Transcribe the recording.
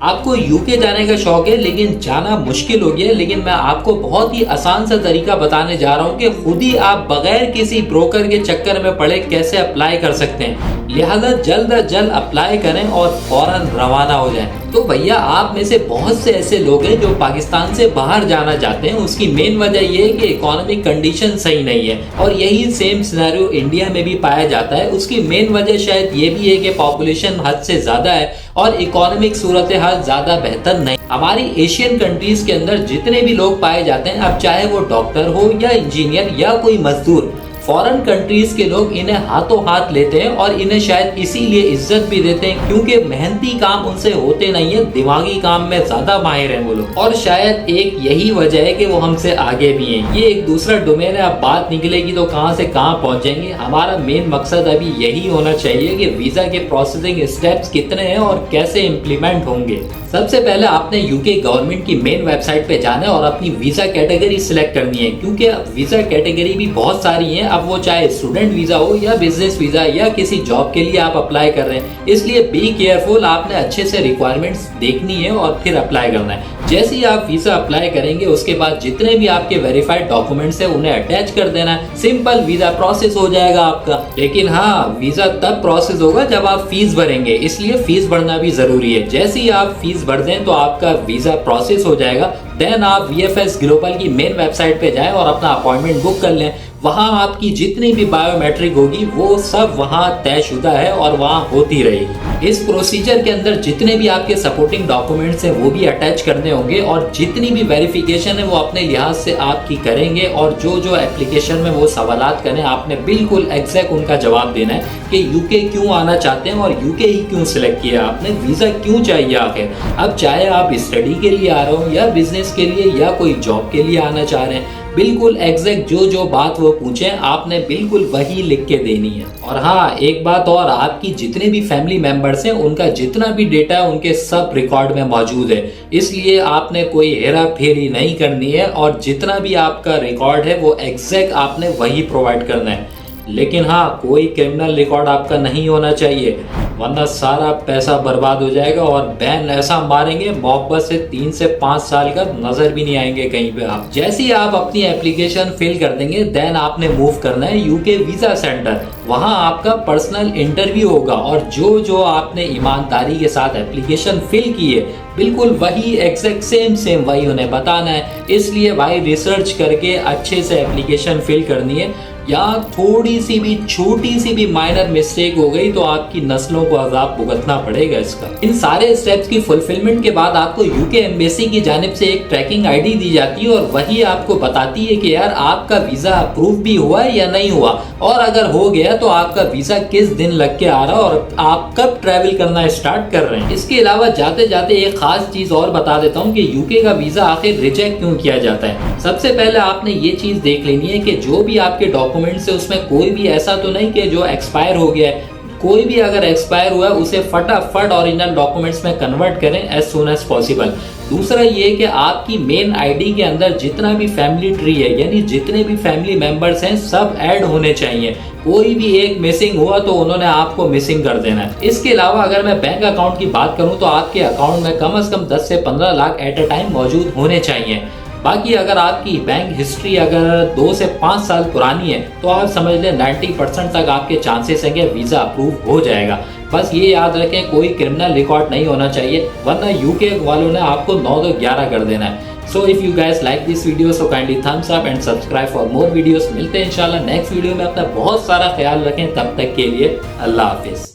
आपको यूके जाने का शौक है लेकिन जाना मुश्किल हो गया है, लेकिन मैं आपको बहुत ही आसान सा तरीका बताने जा रहा हूँ कि खुद ही आप बगैर किसी ब्रोकर के चक्कर में पड़े कैसे अप्लाई कर सकते हैं। लिहाजा जल्द अज जल्द अप्लाई करें और फौरन रवाना हो जाएं। तो भैया आप में से बहुत से ऐसे लोग हैं जो पाकिस्तान से बाहर जाना चाहते हैं। उसकी मेन वजह ये है कि इकोनॉमिक कंडीशन सही नहीं है और यही सेम सिनेरियो इंडिया में भी पाया जाता है। उसकी मेन वजह शायद ये भी है कि पॉपुलेशन हद से ज्यादा है और इकोनॉमिक सूरत हाल ज्यादा बेहतर नहीं। हमारी एशियन कंट्रीज के अंदर जितने भी लोग पाए जाते हैं, अब चाहे वो डॉक्टर हो या इंजीनियर या कोई मजदूर, फॉरेन कंट्रीज के लोग इन्हें हाथों हाथ लेते हैं और इन्हें शायद इसीलिए इज्जत भी देते हैं क्योंकि मेहनती काम उनसे होते नहीं है, दिमागी काम में ज्यादा माहिर हैं वो लोग। और शायद एक यही वजह है कि वो हमसे आगे भी हैं। ये एक दूसरा डोमेन है, अब बात निकलेगी तो कहां से कहां पहुंचेंगे। हमारा मेन मकसद अभी यही होना चाहिए कि वीजा के प्रोसेसिंग स्टेप्स कितने हैं और कैसे इम्प्लीमेंट होंगे। सबसे पहले आपने यूके गवर्नमेंट की मेन वेबसाइट पे जाना है और अपनी वीजा कैटेगरी सिलेक्ट करनी है, क्योंकि वीजा कैटेगरी भी बहुत सारी हैं। अब वो चाहे स्टूडेंट वीजा हो या बिजनेस वीजा या किसी जॉब के लिए आप अप्लाई कर रहे हैं, इसलिए बी केयरफुल। आपने अच्छे से रिक्वायरमेंट्स देखनी है और फिर अप्लाई करना है। जैसे ही आप वीजा अप्लाई करेंगे उसके बाद जितने भी आपके वेरीफाइड डॉक्यूमेंट्स है उन्हें अटैच कर देना है। सिंपल वीजा प्रोसेस हो जाएगा आपका। लेकिन हाँ, वीजा तब प्रोसेस होगा जब आप फीस भरेंगे, इसलिए फीस भरना भी जरूरी है। जैसे ही आप फीस भर दें तो आपका वीजा प्रोसेस हो जाएगा। देन आप VFS ग्लोबल की मेन वेबसाइट पे जाएं और अपना अपॉइंटमेंट बुक कर लें। वहां आपकी जितनी भी बायोमेट्रिक होगी वो सब वहां तयशुदा है और वहां होती रहेगी। इस प्रोसीजर के अंदर जितने भी आपके सपोर्टिंग डॉक्यूमेंट्स हैं वो भी अटैच करने होंगे और जितनी भी वेरिफिकेशन है वो अपने लिहाज से आपकी करेंगे और जो जो एप्लीकेशन में वो सवालात करें आपने बिल्कुल एग्जैक्ट उनका जवाब देना है कि यूके क्यों आना चाहते हैं और यूके ही क्यों सिलेक्ट किया आपने, वीजा क्यों चाहिए आखिर। अब चाहे आप स्टडी के लिए आ रहे हो या बिजनेस के लिए या कोई जॉब के लिए आना चाह रहे हैं, बिल्कुल एग्जैक्ट जो जो बात वो पूछे आपने बिल्कुल वही लिख के देनी है। और हाँ, एक बात और, आपकी जितने भी फैमिली मेंबर्स हैं उनका जितना भी डेटा है उनके सब रिकॉर्ड में मौजूद है, इसलिए आपने कोई हेरा फेरी नहीं करनी है और जितना भी आपका रिकॉर्ड है वो एग्जैक्ट आपने वही प्रोवाइड करना है। लेकिन हाँ, कोई क्रिमिनल रिकॉर्ड आपका नहीं होना चाहिए, वरना सारा पैसा बर्बाद हो जाएगा और बैन ऐसा मारेंगे मोहब्बत से 3 से 5 साल का नजर भी नहीं आएंगे कहीं पे आप। जैसे ही आप अपनी एप्लीकेशन फिल कर देंगे देन आपने मूव करना है यूके वीजा सेंटर। वहां आपका पर्सनल इंटरव्यू होगा और जो जो आपने ईमानदारी के साथ एप्लीकेशन फिल की है बिल्कुल वही एग्जैक्ट सेम वही उन्हें बताना है। इसलिए भाई रिसर्च करके अच्छे से एप्लीकेशन फिल करनी है, या थोड़ी सी भी छोटी सी भी माइनर मिस्टेक हो गई तो आपकी नस्लों को अजाब भुगतना पड़ेगा इसका। इन सारे स्टेप्स की फुलफिलमेंट के बाद आपको यूके एम्बेसी की जानिब से एक ट्रैकिंग आईडी दी जाती है और वही आपको बताती है कि यार आपका वीजा अप्रूव भी हुआ है या नहीं हुआ, और अगर हो गया तो आपका वीजा किस दिन लग के आ रहा है और आप कब ट्रैवल करना स्टार्ट कर रहे हैं। इसके अलावा जाते जाते एक खास चीज और बता देता हूँ कि यूके का वीजा आखिर रिजेक्ट क्यों किया जाता है। सबसे पहले आपने ये चीज देख लेनी है कि जो भी आपके डॉक्यूमेंट से उसमें कोई भी ऐसा तो नहीं कि जो एक्सपायर हो गया है। कोई भी अगर एक्सपायर हुआ है उसे फटाफट ओरिजिनल डॉक्यूमेंट्स में कन्वर्ट करें एज सुन एज पॉसिबल। दूसरा ये कि आपकी मेन आईडी के अंदर जितना भी फैमिली ट्री है, यानी जितने भी फैमिली मेंबर्स हैं सब ऐड होने चाहिए। कोई भी एक मिसिंग हुआ तो उन्होंने आपको मिसिंग कर देना है। इसके अलावा अगर मैं बैंक अकाउंट की बात करूं तो आपके अकाउंट में कम से कम 10 से 15 लाख एट अ टाइम मौजूद होने चाहिए। बाकी अगर आपकी बैंक हिस्ट्री अगर 2 से 5 साल पुरानी है तो आप समझ लें 90% तक आपके चांसेस हैं कि वीजा अप्रूव हो जाएगा। बस ये याद रखें कोई क्रिमिनल रिकॉर्ड नहीं होना चाहिए, वरना यूके वालों ने आपको 9 तो 11 कर देना है। So if you guys like this video so kindly thumbs up and subscribe for more videos. मिलते हैं इंशाल्लाह नेक्स्ट वीडियो में। अपना बहुत सारा ख्याल रखें, तब तक के लिए अल्लाह हाफिज।